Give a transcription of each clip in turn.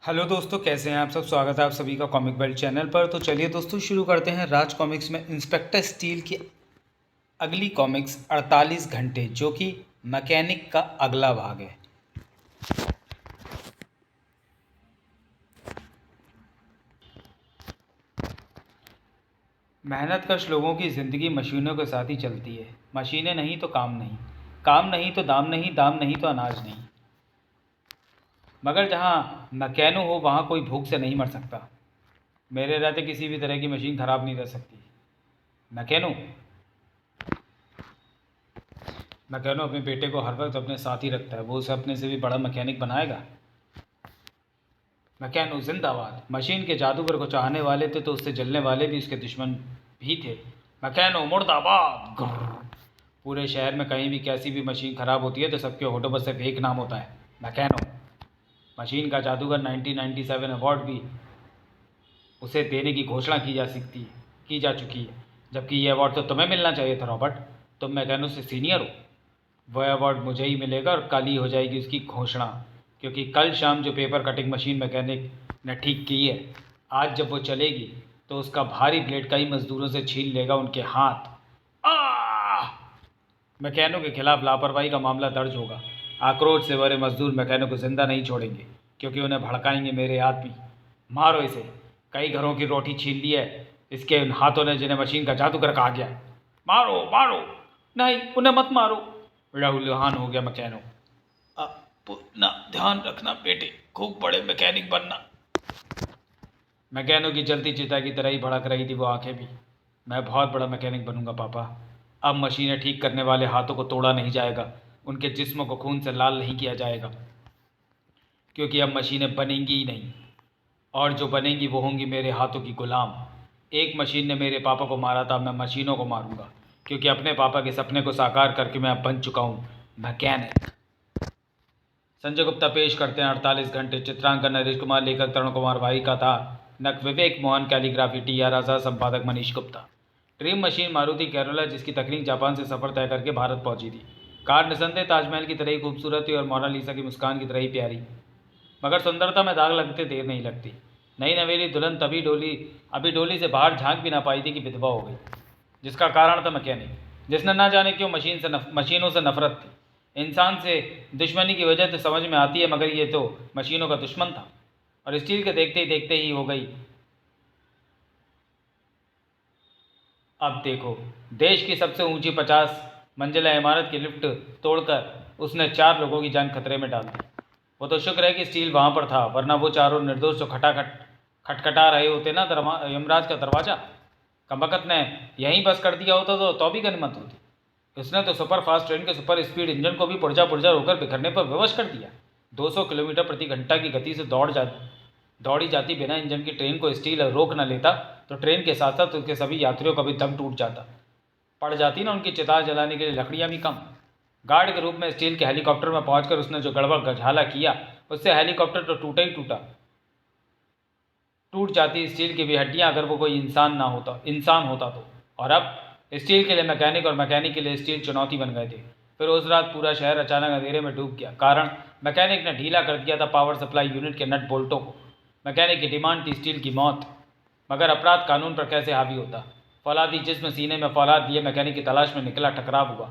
Hello दोस्तों, कैसे हैं आप सब। स्वागत है आप सभी का कॉमिक बेल्ट चैनल पर। तो चलिए दोस्तों शुरू करते हैं राज कॉमिक्स में इंस्पेक्टर स्टील की अगली कॉमिक्स 48 घंटे, जो कि मैकेनिक का अगला भाग है। मेहनतकश लोगों की ज़िंदगी मशीनों के साथ ही चलती है। मशीनें नहीं तो काम नहीं, काम नहीं तो दाम नहीं, दाम नहीं तो अनाज नहीं। मगर जहाँ मैकेनो हो वहाँ कोई भूख से नहीं मर सकता। मेरे रहते किसी भी तरह की मशीन ख़राब नहीं रह सकती। मैकेनो मैकेनो अपने बेटे को हर वक्त अपने साथ ही रखता है। वो उसे अपने से भी बड़ा मैकेनिक बनाएगा। मैकेनो जिंदाबाद। मशीन के जादूगर को चाहने वाले थे तो उससे जलने वाले भी उसके दुश्मन भी थे। मैकेनो मुर्दाबाद। ग्रर्र। पूरे शहर में कहीं भी कैसी भी मशीन ख़राब होती है तो सबके होठों पर सिर्फ एक नाम होता है, मैकेनो। मशीन का जादूगर 1997 अवार्ड भी उसे देने की घोषणा की जा चुकी है। जबकि ये अवार्ड तो तुम्हें मिलना चाहिए था रॉबर्ट। तुम मैकेनो से सीनियर हो। वह अवार्ड मुझे ही मिलेगा और कल ही हो जाएगी उसकी घोषणा, क्योंकि कल शाम जो पेपर कटिंग मशीन मैकेनिक ने ठीक की है, आज जब वो चलेगी तो उसका भारी ब्लेड कई मजदूरों से छीन लेगा उनके हाथ। आह! मैकेनो के खिलाफ लापरवाही का मामला दर्ज होगा। आक्रोश से भरे मजदूर मैकेनो को जिंदा नहीं छोड़ेंगे, क्योंकि उन्हें भड़काएंगे मेरे आदमी। मारो इसे। कई घरों की रोटी छीन ली है इसके उन हाथों ने जिन्हें मशीन का जादूगर कहा गया है। मारो मारो। नहीं, उन्हें मत मारो। लहूलुहान हो गया मैकेनो। अपना ध्यान रखना बेटे, खूब बड़े मैकेनिक बनना। मैकेनो की जलती चिता की तरह ही भड़क रही थी वो आंखें भी। मैं बहुत बड़ा मैकेनिक बनूंगा पापा। अब मशीनें ठीक करने वाले हाथों को तोड़ा नहीं जाएगा, उनके जिस्मों को खून से लाल नहीं किया जाएगा, क्योंकि अब मशीनें बनेंगी ही नहीं, और जो बनेंगी वो होंगी मेरे हाथों की गुलाम। एक मशीन ने मेरे पापा को मारा था, मैं मशीनों को मारूंगा, क्योंकि अपने पापा के सपने को साकार करके मैं अब बन चुका हूँ मैकेनिक। संजय गुप्ता पेश करते हैं 48 घंटे। चित्रांकन नरेश कुमार, लेखक तरुण कुमार भाई का था, नक विवेक मोहन, कैलीग्राफी टी आर आजाद, संपादक Manish Gupta. Dream machine Maruti corolla, जिसकी तकनीक जापान से सफ़र तय करके भारत पहुंची थी। कार निसंदेह ताजमहल की तरह ही खूबसूरत थी और मोनालिसा की मुस्कान की तरह ही प्यारी, मगर सुंदरता में दाग लगते देर नहीं लगती। नई नवेली दुल्हन अभी डोली से बाहर झांक भी ना पाई थी कि विधवा हो गई, जिसका कारण था मैकेनिक, जिसने ना जाने क्यों मशीनों से नफरत थी। इंसान से दुश्मनी की वजह तो समझ में आती है, मगर ये तो मशीनों का दुश्मन था, और स्टील के देखते ही हो गई। अब देखो, देश की सबसे ऊंची 50 मंजिला इमारत की लिफ्ट तोड़कर उसने 4 लोगों की जान खतरे में डाल दी। वो तो शुक्र है कि स्टील वहां पर था, वरना वो चारों निर्दोष तो खटखटा रहे होते ना यमराज का दरवाजा। कमबख्त ने यहीं बस कर दिया होता तो भी गनीमत होती। उसने तो सुपर फास्ट ट्रेन के सुपर स्पीड इंजन को भी पुर्जा पुर्जा होकर बिखरने पर विवश कर दिया। 200 किलोमीटर प्रति घंटा की गति से दौड़ी जाती बिना इंजन की ट्रेन को स्टील रोक न लेता तो ट्रेन के साथ साथ उसके सभी यात्रियों का भी दम टूट जाता। पड़ जाती ना उनकी चिता जलाने के लिए लकड़ियाँ भी कम। गार्ड के रूप में स्टील के हेलीकॉप्टर में पहुंचकर उसने जो गड़बड़ गझाला किया, उससे हेलीकॉप्टर तो टूटा ही टूटा। टूट जाती स्टील की भी हड्डियाँ अगर वो कोई इंसान होता तो। और अब स्टील के लिए मैकेनिक और मैकेनिक के लिए स्टील चुनौती बन गए थे। फिर उस रात पूरा शहर अचानक अंधेरे में डूब गया, कारण मैकेनिक ने ढीला कर दिया था पावर सप्लाई यूनिट के नट बोल्टों को। मैकेनिक की डिमांड थी स्टील की मौत, मगर अपराध कानून पर कैसे हावी होता। फौलादी जिस्म सीने में फौलाद दिए मैकेनिक की तलाश में निकला, टकराव हुआ।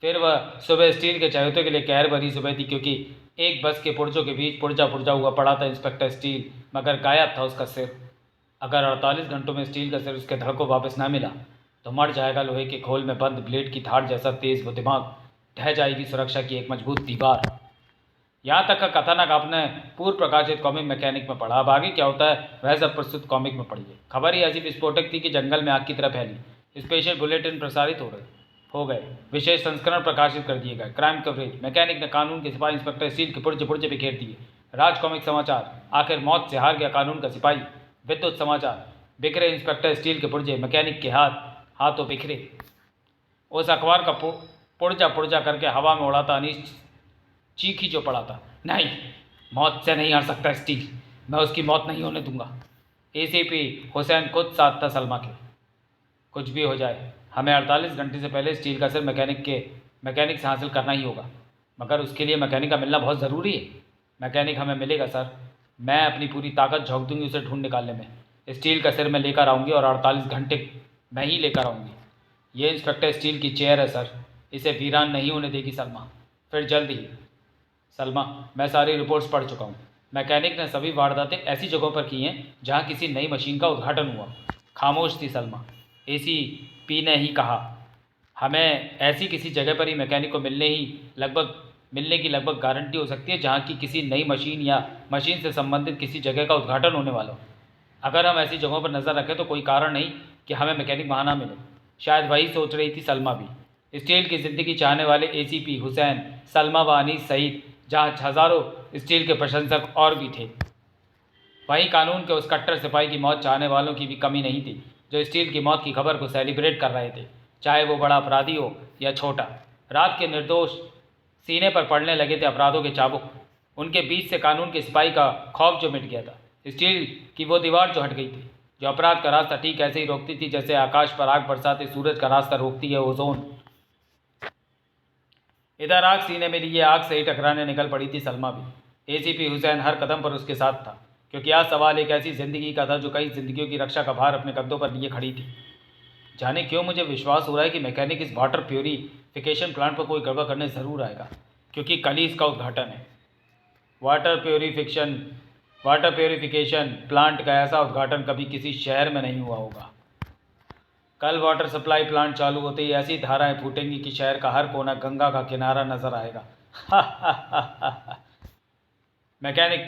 फिर वह सुबह स्टील के चाहते के लिए कहर भरी सुबह थी, क्योंकि एक बस के पुर्जों के बीच पुर्जा पुर्जा हुआ पड़ा था इंस्पेक्टर स्टील, मगर गायब था उसका सिर। अगर 48 घंटों में स्टील का सिर उसके धड़ को वापस ना मिला तो मर जाएगा लोहे के खोल में बंद ब्लेड की धार जैसा तेज वो दिमाग, ढह जाएगी सुरक्षा की एक मजबूत दीवार। यहाँ तक का कथानक आपने पूर्व प्रकाशित कॉमिक मैकेनिक में पढ़ा। अब आगे क्या होता है वह सब प्रस्तुत कॉमिक में पढ़िए। खबर ही ऐसी विस्फोटक थी कि जंगल में आग की तरह फैली। स्पेशल बुलेटिन प्रसारित हो गए, विशेष संस्करण प्रकाशित कर दिए गए। क्राइम कवरेज, मैकेनिक ने कानून के सिपाही इंस्पेक्टर स्टील के पुर्जे पुर्जे बिखेर दिए। राज कॉमिक समाचार, आखिर मौत से हार गया कानून का सिपाही। विद्युत समाचार, बिखरे इंस्पेक्टर स्टील के पुर्जे, मैकेनिक के हाथों बिखरे। उस अखबार का पुर्जा पुर्जा करके हवा में उड़ाता अनीश चीख जो पड़ा था, नहीं, मौत से नहीं हार सकता स्टील, मैं उसकी मौत नहीं होने दूंगा। एसीपी हुसैन खुद साथ था सलमा के। कुछ भी हो जाए, हमें 48 घंटे से पहले स्टील का सिर मैकेनिक से हासिल करना ही होगा, मगर उसके लिए मैकेनिक का मिलना बहुत ज़रूरी है। मैकेनिक हमें मिलेगा सर, मैं अपनी पूरी ताकत झोंक दूंगी उसे ढूंढ निकालने में। स्टील का सिर मैं लेकर आऊँगी और 48 घंटे मैं ही लेकर आऊँगी। ये इंस्पेक्टर स्टील की चेयर है सर, इसे वीरान नहीं होने देगी सलमा। फिर जल्द ही। सलमा, मैं सारी रिपोर्ट्स पढ़ चुका हूँ। मैकेनिक ने सभी वारदातें ऐसी जगहों पर की हैं जहाँ किसी नई मशीन का उद्घाटन हुआ। खामोश थी सलमा। एसीपी ने ही कहा, हमें ऐसी किसी जगह पर ही मैकेनिक को मिलने की लगभग गारंटी हो सकती है जहाँ की किसी नई मशीन या मशीन से संबंधित किसी जगह का उद्घाटन होने वाला हो। अगर हम ऐसी जगहों पर नज़र रखें तो कोई कारण नहीं कि हमें मैकेनिक वहाँ ना मिले। शायद वही सोच रही थी सलमा भी। स्टील की ज़िंदगी चाहने वाले एसीपी हुसैन, सलमा व अनीस सहित जहाँ हज़ारों स्टील के प्रशंसक और भी थे, वहीं कानून के उस कट्टर सिपाही की मौत चाहने वालों की भी कमी नहीं थी जो स्टील की मौत की खबर को सेलिब्रेट कर रहे थे, चाहे वो बड़ा अपराधी हो या छोटा। रात के निर्दोष सीने पर पड़ने लगे थे अपराधों के चाबुक। उनके बीच से कानून के सिपाही का खौफ जो मिट गया था, स्टील की वो दीवार जो हट गई थी, जो अपराध का रास्ता ठीक ऐसे ही रोकती थी जैसे आकाश पर आग बरसाते सूरज का रास्ता रोकती है ओजोन। इधर आग सीने में लिए आग से ही टकराने निकल पड़ी थी सलमा भी। एसीपी हुसैन हर कदम पर उसके साथ था, क्योंकि आज सवाल एक ऐसी ज़िंदगी का था जो कई ज़िंदगियों की रक्षा का भार अपने कंधों पर लिए खड़ी थी। जाने क्यों मुझे विश्वास हो रहा है कि मैकेनिक इस वाटर प्योरीफिकेशन प्लांट पर कोई गड़बड़ करने ज़रूर आएगा, क्योंकि कल ही इसका उद्घाटन है। वाटर प्योरीफिकेशन प्लांट का ऐसा उद्घाटन कभी किसी शहर में नहीं हुआ होगा। कल वाटर सप्लाई प्लांट चालू होते ही ऐसी धाराएं फूटेंगी कि शहर का हर कोना गंगा का किनारा नजर आएगा। मैकेनिक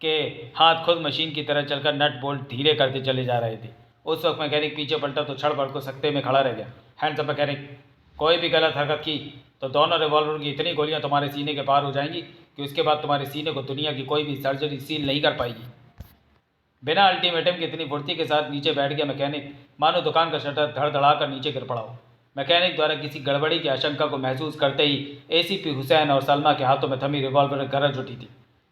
के हाथ खुद मशीन की तरह चलकर नट बोल्ट धीरे करते चले जा रहे थे। उस वक्त मैकेनिक पीछे पलटा तो छड़ को सकते में खड़ा रह गया। हैंड्स अप मैकेनिक, कोई भी गलत हरकत की तो दोनों रिवॉल्वर की इतनी गोलियां तुम्हारे सीने के पार हो जाएंगी कि उसके बाद तुम्हारे सीने को दुनिया की कोई भी सर्जरी सील नहीं कर पाएगी। बिना अल्टीमेटम की इतनी फुर्ती के साथ नीचे बैठ गया मैकेनिक, मानो दुकान का शटर धड़धड़ा कर नीचे गिर पड़ा हो। मैकेनिक द्वारा किसी गड़बड़ी की आशंका को महसूस करते ही एसीपी हुसैन और सलमा के हाथों में थमी रिवॉल्वर गरज उठी थी।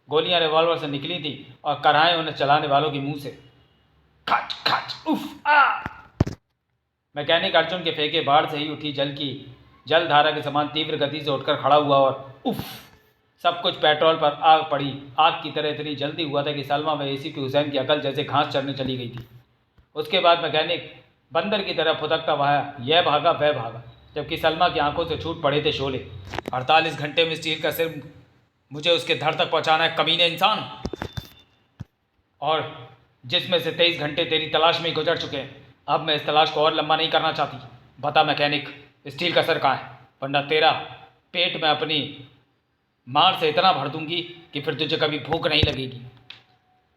गोलियां रिवॉल्वर से निकली थी और कराहें उन्हें चलाने वालों के मुंह से। खच खच उफ आ! मैकेनिक अर्जुन के फेंके बाढ़ से ही उठी जल धारा के समान तीव्र गति से उठकर खड़ा हुआ और उफ! सब कुछ पेट्रोल पर आग पड़ी। आग की तरह इतनी जल्दी हुआ था कि सलमा व एसीपी हुसैन की अकल जैसे घास चढ़ने चली गई थी। उसके बाद मैकेनिक बंदर की तरह फुदकता वह यह भागा वह भागा, जबकि सलमा की आंखों से छूट पड़े थे शोले। 48 घंटे में स्टील का सिर मुझे उसके धड़ तक पहुंचाना है, कमीने इंसान, और जिसमें से 23 घंटे तेरी तलाश में ही गुजर चुके हैं। अब मैं इस तलाश को और लंबा नहीं करना चाहती। बता मैकेनिक, स्टील का सर कहाँ है, वरना तेरा पेट में अपनी मार से इतना भर दूंगी कि फिर तुझे कभी भूख नहीं लगेगी,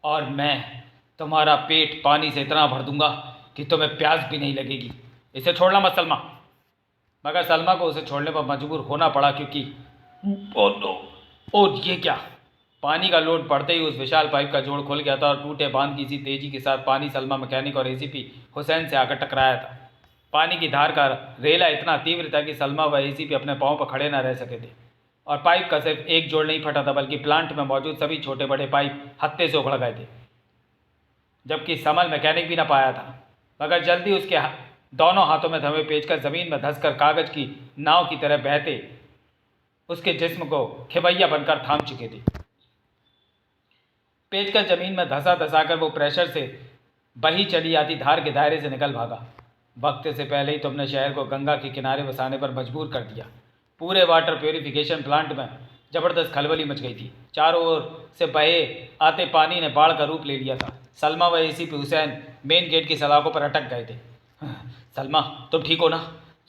और मैं तुम्हारा पेट पानी से इतना भर दूंगा कि तुम्हें प्यास भी नहीं लगेगी। इसे छोड़ना मत सलमा। मगर सलमा को उसे छोड़ने पर मजबूर होना पड़ा, क्योंकि ओ नो, और ये क्या! पानी का लोड पड़ते ही उस विशाल पाइप का जोड़ खुल गया था और टूटे बांध की इसी तेजी के साथ पानी सलमा, मैकेनिक और एसीपी हुसैन से आकर टकराया था। पानी की धार का रेला इतना तीव्र था कि सलमा व एसीपी अपने पाँव पर खड़े न रह सके थे। और पाइप का सिर्फ एक जोड़ नहीं फटा था, बल्कि प्लांट में मौजूद सभी छोटे बड़े पाइप हत्थे से उखड़ गए थे, जबकि संभल मैकेनिक भी न पाया था। मगर जल्दी उसके दोनों हाथों में थमे पेचकस जमीन में धंसकर कागज की नाव की तरह बहते उसके जिस्म को खेवैया बनकर थाम चुके थे। पेचकस जमीन में धंसा धंसाकर वो प्रेशर से बही चली आती धार के दायरे से निकल भागा। वक्त से पहले ही तुमने शहर को गंगा के किनारे बसाने पर मजबूर कर दिया। पूरे वाटर प्योरीफिकेशन प्लांट में जबरदस्त खलबली मच गई थी। चारों ओर से बहे आते पानी ने बाढ़ का रूप ले लिया था। सलमा व एसीपी हुसैन मेन गेट की सलाखों पर अटक गए थे। सलमा, तुम ठीक हो ना?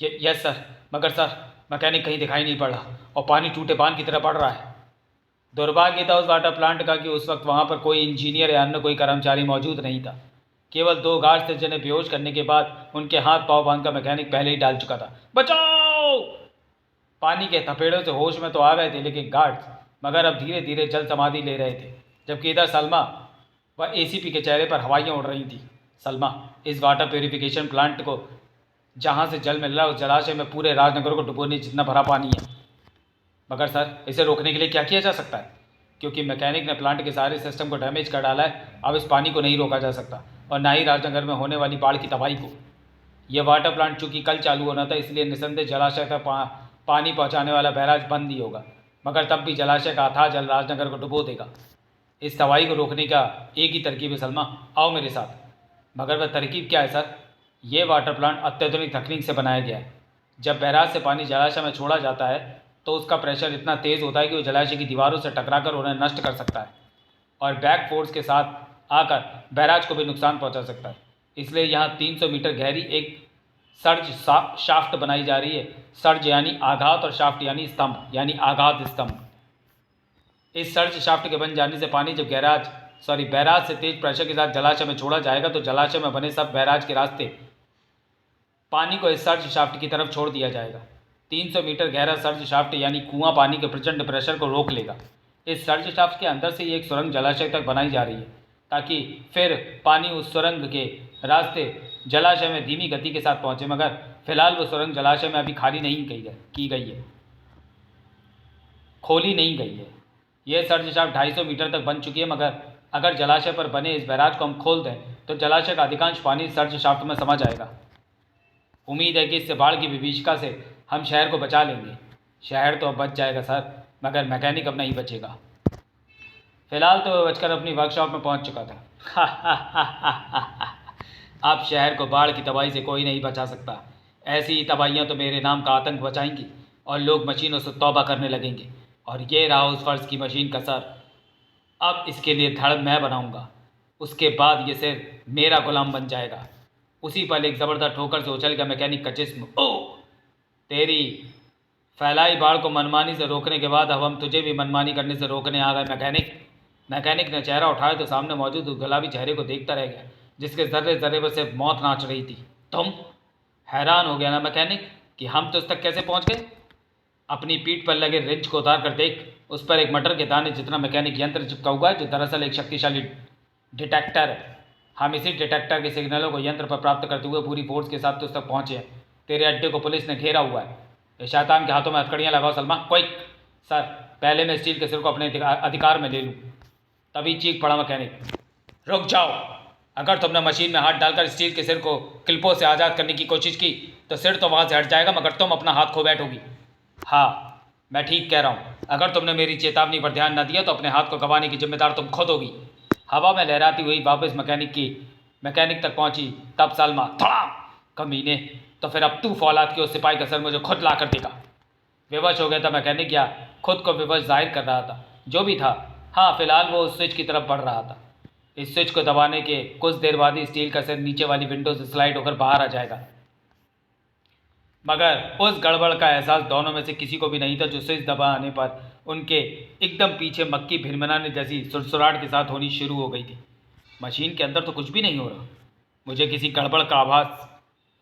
Yes sir. मगर सर, मैकेनिक कहीं दिखाई नहीं पड़ रहा और पानी टूटे बांध की तरह बढ़ रहा है। दुर्भाग्य था उस वाटर प्लांट का कि उस वक्त वहाँ पर कोई इंजीनियर या अन्य कोई कर्मचारी मौजूद नहीं था। केवल 2 गार्ड थे जिन्हें बेहोश करने के बाद उनके हाथ पाँव बांधकर मैकेनिक पहले ही डाल चुका था। बचाओ! पानी के थपेड़ों से होश में तो आ गए थे लेकिन गार्ड्स मगर अब धीरे धीरे जल समाधि ले रहे थे, जबकि इधर सलमा व एसीपी के चेहरे पर हवाइयाँ उड़ रही थी। सलमा, इस वाटर प्योरीफिकेशन प्लांट को जहाँ से जल मिल रहा है उस जलाशय में पूरे राजनगर को डुबोने जितना भरा पानी है। मगर सर, इसे रोकने के लिए क्या किया जा सकता है? क्योंकि मैकेनिक ने प्लांट के सारे सिस्टम को डैमेज कर डाला है। अब इस पानी को नहीं रोका जा सकता, और ना ही राजनगर में होने वाली बाढ़ की तबाही को। यह वाटर प्लांट चूँकि कल चालू होना था, इसलिए निसंदेह जलाशय तक पानी पहुँचाने वाला बैराज बंद ही होगा। मगर तब भी जलाशय का अथाह जल राजनगर को डुबो देगा। इस तबाही को रोकने का एक ही तरकीब है सलमा, आओ मेरे साथ। मगर वह तरकीब क्या है सर? ये वाटर प्लांट अत्याधुनिक तकनीक से बनाया गया है। जब बैराज से पानी जलाशय में छोड़ा जाता है तो उसका प्रेशर इतना तेज़ होता है कि वो जलाशय की दीवारों से टकराकर उन्हें नष्ट कर सकता है और बैक फोर्स के साथ आकर बैराज को भी नुकसान पहुंचा सकता है। इसलिए यहाँ 300 मीटर गहरी एक सर्ज शाफ्ट बनाई जा रही है। सर्ज यानी आघात और शाफ्ट यानी स्तंभ यानी आघात स्तंभ। इस सर्ज शाफ्ट के बन जाने से पानी जब बैराज से तेज प्रेशर के साथ जलाशय में छोड़ा जाएगा तो जलाशय में बने सब बैराज के रास्ते पानी को इस सर्ज शाफ्ट की तरफ छोड़ दिया जाएगा। 300 मीटर गहरा सर्ज शाफ्ट यानी कुआं पानी के प्रचंड प्रेशर को रोक लेगा। इस सर्ज शाफ्ट के अंदर से ही एक सुरंग जलाशय तक बनाई जा रही है ताकि फिर पानी उस सुरंग के रास्ते जलाशय में धीमी गति के साथ पहुंचे। मगर फिलहाल वो सुरंग जलाशय में अभी खाली नहीं की गई है, खोली नहीं गई है। यह सर्ज शाफ्ट 250 मीटर तक बन चुकी है, मगर अगर जलाशय पर बने इस बैराज को हम खोल दें तो जलाशय का अधिकांश पानी सर्ज शाफ्ट में समा जाएगा। उम्मीद है कि इससे बाढ़ की विभीषिका से हम शहर को बचा लेंगे। शहर तो अब बच जाएगा सर, मगर मैकेनिक अब नहीं बचेगा। फिलहाल तो वह बचकर अपनी वर्कशॉप में पहुंच चुका था। अब शहर को बाढ़ की तबाही से कोई नहीं बचा सकता। ऐसी ही तबाहियाँ तो मेरे नाम का आतंक बचाएंगी और लोग मशीनों से तौबा करने लगेंगे। और ये रहा उस फर्ज की मशीन का सर। अब इसके लिए धड़ मैं बनाऊंगा, उसके बाद ये सिर मेरा गुलाम बन जाएगा। उसी पल एक ज़बरदस्त ठोकर से उछल गया मैकेनिक का जिस्म। ओ तेरी फैलाई बाढ़ को मनमानी से रोकने के बाद अब हम तुझे भी मनमानी करने से रोकने आ गए मैकेनिक ने चेहरा उठाया तो सामने मौजूद उस गुलाबी चेहरे को देखता रह गया जिसके जर्रे जर्रे पर सिर्फ मौत नाच रही थी। तुम? हैरान हो गया ना मैकेनिक कि हम तो उस तक कैसे पहुंच गए? अपनी पीठ पर लगे रिंच को उतार कर देख, उस पर एक मटर के दाने जितना मैकेनिक यंत्र चिपका हुआ है जो दरअसल एक शक्तिशाली डिटेक्टर है। हम इसी डिटेक्टर के सिग्नलों को यंत्र पर प्राप्त करते हुए पूरी फोर्स के साथ तो उस तक पहुँचे हैं। तेरे अड्डे को पुलिस ने घेरा हुआ है। ये शैतान के हाथों में हथकड़ियाँ लगाओ सलमा, क्विक। सर पहले मैं स्टील के सिर को अपने अधिकार में ले लूँ। तभी चीख पड़ा मैकेनिक, रुक जाओ। अगर तुमने मशीन में हाथ डालकर स्टील के सिर को क्लिपों से आज़ाद करने की कोशिश की तो सिर तो वहाँ से हट जाएगा, मगर तुम अपना हाथ खो बैठोगी। हाँ मैं ठीक कह रहा हूँ। अगर तुमने मेरी चेतावनी पर ध्यान न दिया तो अपने हाथ को गंवाने की जिम्मेदार तुम खुद होगी। हवा में लहराती हुई वापस मैकेनिक तक पहुंची। तब सलमा, धड़ाम, कमीने, तो फिर अब तू फौलाद के उस सिपाही का सर मुझे खुद ला कर देगा। विवश हो गया था मैकेनिक, या खुद को विवश जाहिर कर रहा था, जो भी था। हाँ फिलहाल वो उस स्विच की तरफ बढ़ रहा था। इस स्विच को दबाने के कुछ देर बाद ही स्टील का सिर नीचे वाली विंडो से स्लाइड होकर बाहर आ जाएगा। मगर उस गड़बड़ का एहसास दोनों में से किसी को भी नहीं था जो स्विच दबाने पर उनके एकदम पीछे मक्की भिनभिनाने जैसी सुरसुराहट के साथ होनी शुरू हो गई थी। मशीन के अंदर तो कुछ भी नहीं हो रहा, मुझे किसी गड़बड़ का आभास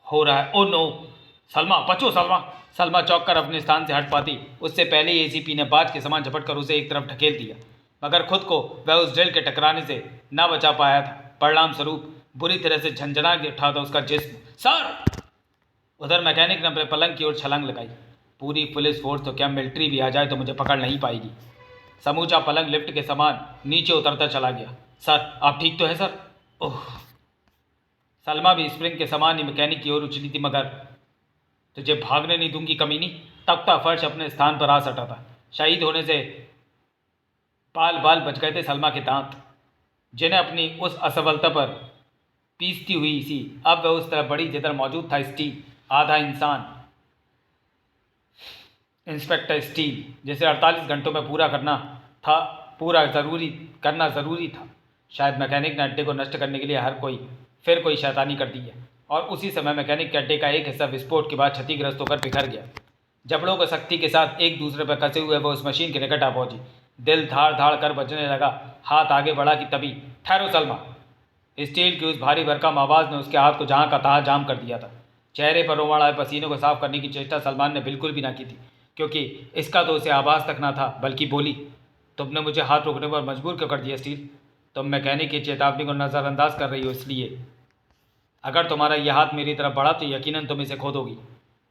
हो रहा है। ओ नो, सलमा बचो सलमा। सलमा चौंक कर अपने स्थान से हट पाती उससे पहले ही एसीपी ने बाज के समान झपट कर उसे एक तरफ ढकेल दिया, मगर खुद को वह उस ड्रिल के टकराने से न बचा पाया था। परिणाम स्वरूप बुरी तरह से झंझना उठा था उसका जिस्म। सर! उधर मैकेनिक ने अपने पलंग की ओर छलांग लगाई। पूरी पुलिस फोर्स तो क्या मिलिट्री भी आ जाए तो मुझे पकड़ नहीं पाएगी। समूचा पलंग लिफ्ट के समान नीचे उतरता चला गया। सर आप ठीक तो हैं सर? ओह। सलमा भी स्प्रिंग के समान ही मैकेनिक की ओर उछली थी। मगर तुझे भागने नहीं दूंगी कमीनी। तख्ता फर्श अपने स्थान पर आ सटा था। शहीद होने से बाल बाल बच गए थे सलमा के दांत, जिन्हें अपनी उस असफलता पर पीसती हुई सी अब वह उस तरफ बड़ी जिधर मौजूद था स्टील, आधा इंसान, इंस्पेक्टर स्टील, जिसे 48 घंटों में पूरा ज़रूरी था। शायद मैकेनिक ने अड्डे को नष्ट करने के लिए फिर कोई शैतानी कर दी है। और उसी समय मैकेनिक के अड्डे का एक हिस्सा विस्फोट के बाद क्षतिग्रस्त होकर बिखर गया। जबड़ों को सख्ती के साथ एक दूसरे पर कसे हुए वो उस मशीन के निकट आ पहुंची। दिल धाड़ धाड़ कर बजने लगा। हाथ आगे बढ़ा कि तभी, ठहरो सलमा। स्टील की उस भारी भरकम आवाज़ ने उसके हाथ को जहाँ का तहाँ जाम कर दिया था। चेहरे पर रोमाण आए पसीने को साफ करने की चेष्टा सलमान ने बिल्कुल भी ना की थी, क्योंकि इसका तो उसे आवाज़ तक ना था। बल्कि बोली, तुमने मुझे हाथ रोकने पर मजबूर क्यों कर दिया स्टील? तुम मैकेनिक की चेतावनी को नज़रअंदाज कर रही हो, इसलिए। अगर तुम्हारा यह हाथ मेरी तरफ बढ़ा तो यकीनन तुम इसे खो दोगी।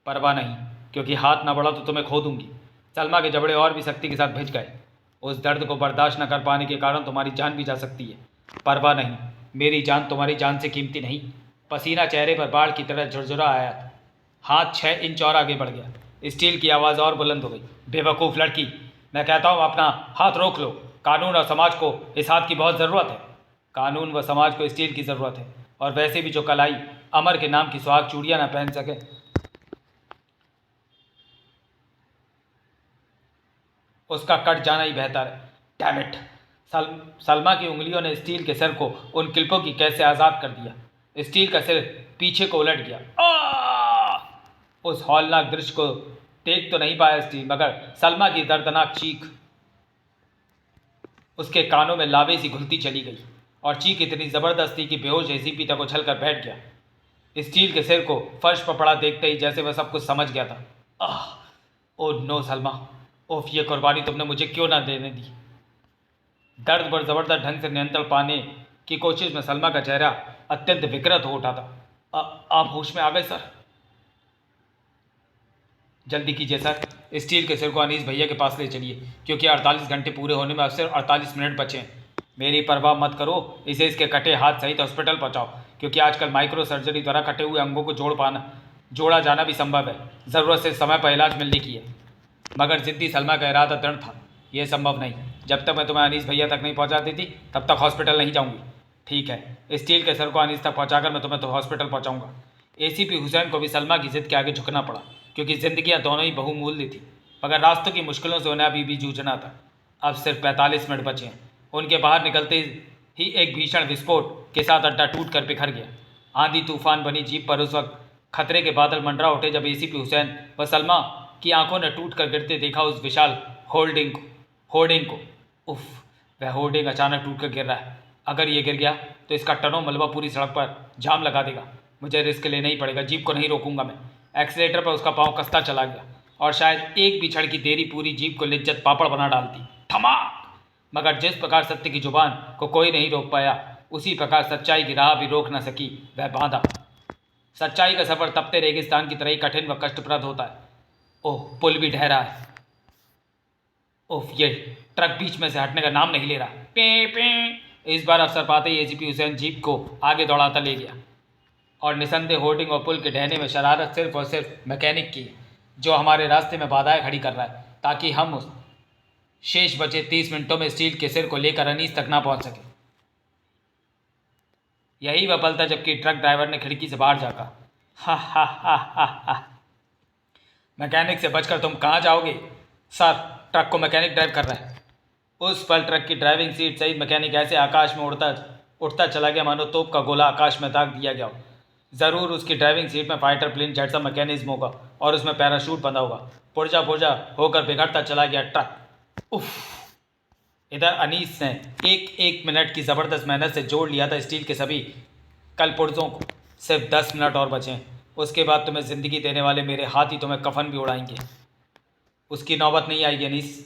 परवाह नहीं, क्योंकि हाथ ना बढ़ा तो तुम्हें खो दूंगी। सलमा के जबड़े और भी सख्ती के साथ भिज गए। उस दर्द को बर्दाश्त न कर पाने के कारण तुम्हारी जान भी जा सकती है। परवाह नहीं, मेरी जान तुम्हारी जान से कीमती नहीं। पसीना चेहरे पर बाढ़ की तरह झुरझुरा आया था। हाथ 6 इंच और आगे बढ़ गया। स्टील की आवाज़ और बुलंद हो गई। बेवकूफ़ लड़की, मैं कहता हूँ अपना हाथ रोक लो। कानून और समाज को इस हाथ की बहुत ज़रूरत है। कानून व समाज को स्टील की ज़रूरत है। और वैसे भी जो कलाई अमर के नाम की सुहाग चूड़ियाँ ना पहन सके, उसका कट जाना ही बेहतर है। Damn it! सलमा की उंगलियों ने स्टील के सिर को उन क्लिपों की कैद से आज़ाद कर दिया। स्टील का सिर पीछे को उलट गया। उस हौलनाक दृश्य को देख तो नहीं पाया स्टील, मगर सलमा की दर्दनाक चीख उसके कानों में लावे सी घुलती चली गई और चीख इतनी ज़बरदस्त थी कि बेहोश एसीपी तक उछल कर बैठ गया। स्टील के सिर को फर्श पर पड़ा देखते ही जैसे वह सब कुछ समझ गया था। ओ नो सलमा, ओफ, ये कुर्बानी तुमने मुझे क्यों ना देने दी। दर्द पर ज़बरदस्त ढंग से नियंत्रण पाने की कोशिश में सलमा का चेहरा अत्यंत विकृत हो उठा था। आप होश में आ गए सर? जल्दी कीजिए सर, स्टील के सिर को अनीस भैया के पास ले चलिए, क्योंकि 48 घंटे पूरे होने में अब सिर्फ 48 मिनट बचे हैं। मेरी परवाह मत करो, इसे इसके कटे हाथ सहित हॉस्पिटल पहुंचाओ, क्योंकि आजकल माइक्रो सर्जरी द्वारा कटे हुए अंगों को जोड़ा जाना भी संभव है। ज़रूरत से समय पर इलाज मिलने की है। मगर जिद्दी सलमा का इरादा दृढ़ था। यह संभव नहीं, जब तक मैं तुम्हें अनीस भैया तक नहीं पहुँचा देती तब तक हॉस्पिटल नहीं जाऊँगी। ठीक है, स्टील के सिर को अनीस तक पहुँचाकर मैं तुम्हें तो हॉस्पिटल पहुँचाऊँगा। एसीपी हुसैन को भी सलमा की जिद के आगे झुकना पड़ा, क्योंकि जिंदगियां दोनों ही बहुमूल्य थी, मगर रास्तों की मुश्किलों से उन्हें अभी भी जूझना था। अब सिर्फ 45 मिनट बचे हैं। उनके बाहर निकलते ही एक भीषण विस्फोट के साथ अड्डा टूट कर बिखर गया। आंधी तूफान बनी जीप पर उस वक्त खतरे के बादल मंडरा उठे जब एसीपी हुसैन व सलमा की आंखों ने टूट कर गिरते देखा उस विशाल होर्डिंग को। उफ, वह होर्डिंग अचानक टूट कर गिर रहा है। अगर ये गिर गया तो इसका टनों मलबा पूरी सड़क पर जाम लगा देगा। मुझे रिस्क लेना ही पड़ेगा, जीप को नहीं रोकूंगा मैं। एक्सीलेटर पर उसका पांव कसता चला गया और शायद एक भी क्षण की देरी पूरी जीप को लिज्जत पापड़ बना डालती। ठमाक! मगर जिस प्रकार सत्य की जुबान को कोई नहीं रोक पाया, उसी प्रकार सच्चाई की राह भी रोक न सकी वह बांधा। सच्चाई का सफर तपते रेगिस्तान की तरह ही कठिन व कष्टप्रद होता है। ओह, पुल भी ढह रहा है। ओह, ये ट्रक बीच में से हटने का नाम नहीं ले रहा। पे पे। इस बार अवसर पाते ही एसीपी हुसैन जीप को आगे दौड़ाता ले गया और निसंदेह होर्डिंग और पुल के ढहने में शरारत सिर्फ और सिर्फ मैकेनिक की, जो हमारे रास्ते में बाधाएं खड़ी कर रहा है, ताकि हम उस शेष बचे 30 मिनटों में स्टील के सिर को लेकर अनीस तक ना पहुंच सके। यही वह पल था जबकि ट्रक ड्राइवर ने खिड़की से बाहर झाँका। हा हा हा हा हा। मैकेनिक से बचकर तुम कहाँ जाओगे? सर, ट्रक को मैकेनिक ड्राइव कर रहा है। उस पल ट्रक की ड्राइविंग सीट सहित मैकेनिक ऐसे आकाश में उड़ता चला गया मानो तोप का गोला आकाश में दाग दिया गया हो। ज़रूर उसकी ड्राइविंग सीट में फाइटर प्लेन जैसा मैकेनिज्म होगा और उसमें पैराशूट बंधा होगा। पुर्जा होकर बिगड़ता चला गया ट्रक। उफ! इधर अनीस ने एक मिनट की ज़बरदस्त मेहनत से जोड़ लिया था स्टील के सभी कलपुर्जों को। सिर्फ 10 मिनट और बचे हैं, उसके बाद तुम्हें ज़िंदगी देने वाले मेरे हाथ ही तुम्हें कफन भी उड़ाएंगे। उसकी नौबत नहीं आएगी अनीस।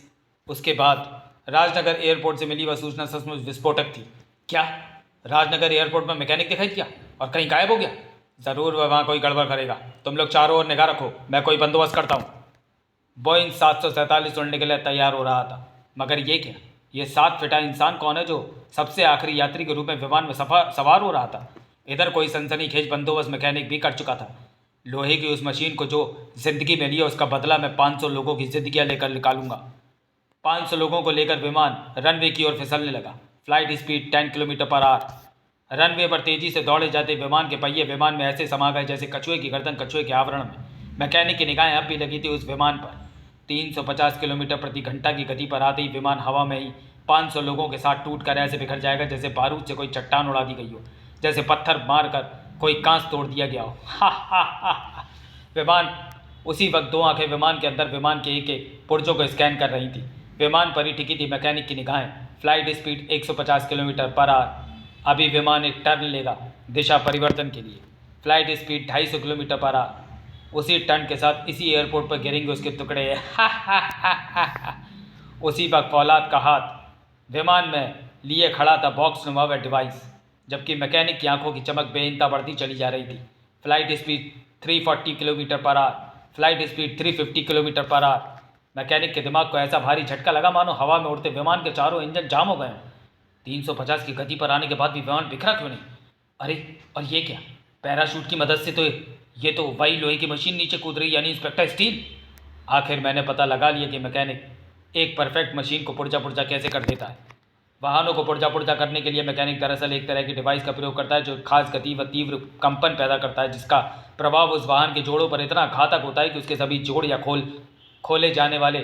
उसके बाद राजनगर एयरपोर्ट से मिली वह सूचना सचमुच विस्फोटक थी। क्या? राजनगर एयरपोर्ट में मैकेनिक दिखाई दिया और कहीं गायब हो गया? ज़रूर वह वहाँ कोई गड़बड़ करेगा। तुम लोग चारों ओर निगाह रखो, मैं कोई बंदोबस्त करता हूँ। बोइंग 747 उड़ने के लिए तैयार हो रहा था, मगर ये क्या? ये 7 फीटा इंसान कौन है जो सबसे आखिरी यात्री के रूप में विमान में सवार हो रहा था? इधर कोई सनसनीखेज बंदोबस्त मैकेनिक भी कर चुका था। लोहे की उस मशीन को जो जिंदगी में लिया, उसका बदला मैं 500 लोगों की जिंदगियाँ लेकर निकालूंगा। 500 लोगों को लेकर विमान रनवे की ओर फिसलने लगा। Flight speed 10 kilometre per hour. Runway पर तेजी से दौड़े जाते विमान के पहिए विमान में ऐसे समा गए जैसे कछुए की गर्दन कछुए के आवरण में। मैकेनिक की निगाहें अब भी लगी थी उस विमान पर। 350 किलोमीटर प्रति घंटा की गति पर आते ही विमान हवा में ही 500 लोगों के साथ टूट कर ऐसे बिखर जाएगा जैसे बारूद से कोई चट्टान उड़ा दी गई हो, जैसे पत्थर मारकर कोई कांच तोड़ दिया गया हो। हा हा हा हा। विमान उसी वक्त दो आंखें विमान के अंदर विमान के एक एक पुर्जों को स्कैन कर रही थी। विमान पर ही टिकी थी मैकेनिक की निगाहें। Flight speed 150 kilometre per hour. अभी विमान एक टर्न लेगा दिशा परिवर्तन के लिए। Flight speed 250 kilometre per hour. उसी टर्न के साथ इसी एयरपोर्ट पर गिरेंगे उसके टुकड़े। हा हा हा हा हा। उसी वक्त फौलाद का हाथ विमान में लिए खड़ा था बॉक्स नुमा व डिवाइस, जबकि मैकेनिक की आंखों की चमक बेइंतहा बढ़ती चली जा रही थी। Flight speed 340 kilometre per hour. Flight speed 350 kilometre per hour. Mechanic के दिमाग को ऐसा भारी झटका लगा मानो हवा में उड़ते विमान के चारों इंजन जाम हो गए। 350 की गति पर आने के बाद भी विमान बिखरा क्यों नहीं? अरे, और ये क्या? पैराशूट की मदद से तो ये तो वही लोहे की मशीन नीचे कूद रही, यानी इंस्पेक्टर स्टील। आखिर मैंने पता लगा लिया कि मैकेनिक एक परफेक्ट मशीन को पुर्जा पुर्जा कैसे कर देता है। वाहनों को पुर्जा पुर्जा करने के लिए मैकेनिक दरअसल एक तरह की डिवाइस का प्रयोग करता है जो खास गति व तीव्र कंपन पैदा करता है, जिसका प्रभाव उस वाहन के जोड़ों पर इतना घातक होता है कि उसके सभी जोड़ या खोले जाने वाले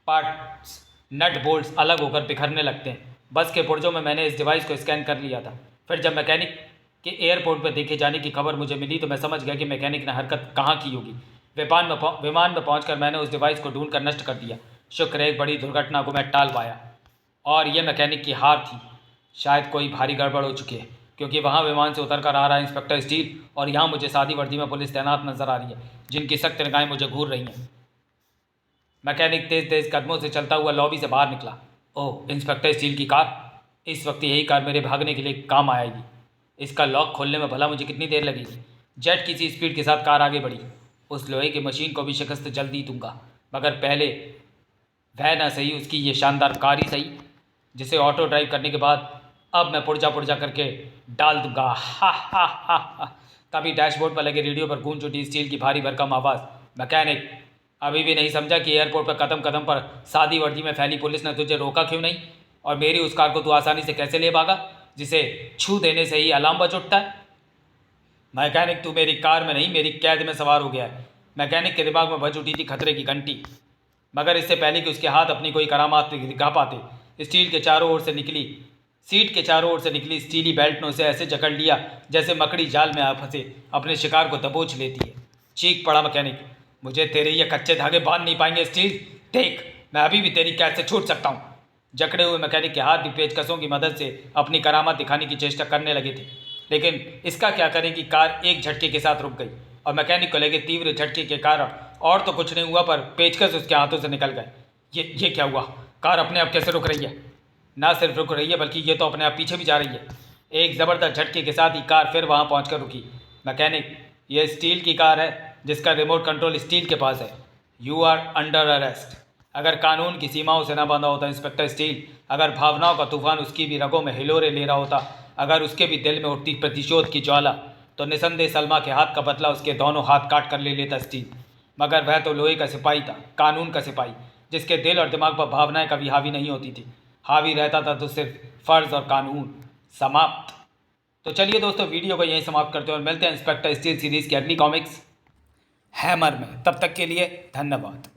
पार्ट्स, नट बोल्ट्स अलग होकर बिखरने लगते हैं। बस के पुर्जों में मैंने इस डिवाइस को स्कैन कर लिया था। फिर जब मैकेनिक के एयरपोर्ट पर देखे जाने की खबर मुझे मिली तो मैं समझ गया कि मैकेनिक ने हरकत कहाँ की होगी। विमान में पहुंचकर मैंने उस डिवाइस को ढूंढ कर नष्ट कर दिया। शुक्र है एक बड़ी दुर्घटना को मैं टाल पाया। और यह मैकेनिक की हार थी। शायद कोई भारी गड़बड़ हो चुकी है, क्योंकि वहाँ विमान से उतर कर आ रहा है इंस्पेक्टर स्टील और यहाँ मुझे सादी वर्दी में पुलिस तैनात नजर आ रही है, जिनकी सख्त निगाहें मुझे घूर रही हैं। मैकेनिक तेज तेज कदमों से चलता हुआ लॉबी से बाहर निकला। ओह, इंस्पेक्टर स्टील की कार। इस वक्त यही कार मेरे भागने के लिए काम आएगी। इसका लॉक खोलने में भला मुझे कितनी देर लगेगी। जेट की सी स्पीड के साथ कार आगे बढ़ी। उस लोहे की मशीन को भी शिकस्त जल्दी दूंगा, मगर पहले वह ना सही उसकी ये शानदार कार ही सही, जिसे ऑटो ड्राइव करने के बाद अब मैं पुर्जा पुर्जा करके डाल दूंगा। हा हा हा हा। तभी डैशबोर्ड पर लगे रेडियो पर गूंज उठी स्टील की भारी भरकम आवाज़। मैकेनिक, अभी भी नहीं समझा कि एयरपोर्ट पर कदम कदम पर सादी वर्दी में फैली पुलिस ने तुझे रोका क्यों नहीं, और मेरी उस कार को तू आसानी से कैसे ले भागा जिसे छू देने से ही अलार्म बज उठता है। मैकेनिक, तू मेरी कार में नहीं मेरी कैद में सवार हो गया है। मैकेनिक के दिमाग में बज उठी थी खतरे की घंटी, मगर इससे पहले कि उसके हाथ अपनी कोई करामात दिखा पाते, सीट के चारों ओर से निकली स्टीली बेल्ट ने उसे ऐसे जकड़ लिया जैसे मकड़ी जाल में आ फंसे अपने शिकार को दबोच लेती है। चीख पड़ा मैकेनिक, मुझे तेरे ये कच्चे धागे बांध नहीं पाएंगे स्टील। देख, मैं अभी भी तेरी कैद से छूट सकता हूँ। जकड़े हुए मैकेनिक के हाथ भी पेचकसों की मदद से अपनी करामात दिखाने की चेष्टा करने लगे थे, लेकिन इसका क्या करें कि कार एक झटके के साथ रुक गई और मैकेनिक को लगे तीव्र झटके के कारण और तो कुछ नहीं हुआ, पर पेचकस उसके हाथों से निकल गए। ये क्या हुआ? कार अपने आप कैसे रुक रही है? ना सिर्फ रुक रही है बल्कि ये तो अपने आप पीछे भी जा रही है। एक ज़बरदस्त झटके के साथ ही कार फिर वहाँ पहुँचकर रुकी। मैकेनिक, ये स्टील की कार है जिसका रिमोट कंट्रोल स्टील के पास है। You are under arrest. अगर कानून की सीमाओं से ना बांधा होता इंस्पेक्टर स्टील, अगर भावनाओं का तूफान उसकी भी रगों में हिलोरे ले रहा होता, अगर उसके भी दिल में उठती प्रतिशोध की ज्वाला, तो निसंदेह सलमा के हाथ का बदला उसके दोनों हाथ काट कर ले लेता स्टील। मगर वह तो लोहे का सिपाही था, कानून का सिपाही, जिसके दिल और दिमाग पर भावनाएं कभी हावी नहीं होती थी। हावी रहता था तो सिर्फ फर्ज और कानून। समाप्त। तो चलिए दोस्तों, वीडियो को यहीं समाप्त करते हैं और मिलते हैं इंस्पेक्टर स्टील सीरीज़ की अगली कॉमिक्स हैमर में। तब तक के लिए धन्यवाद।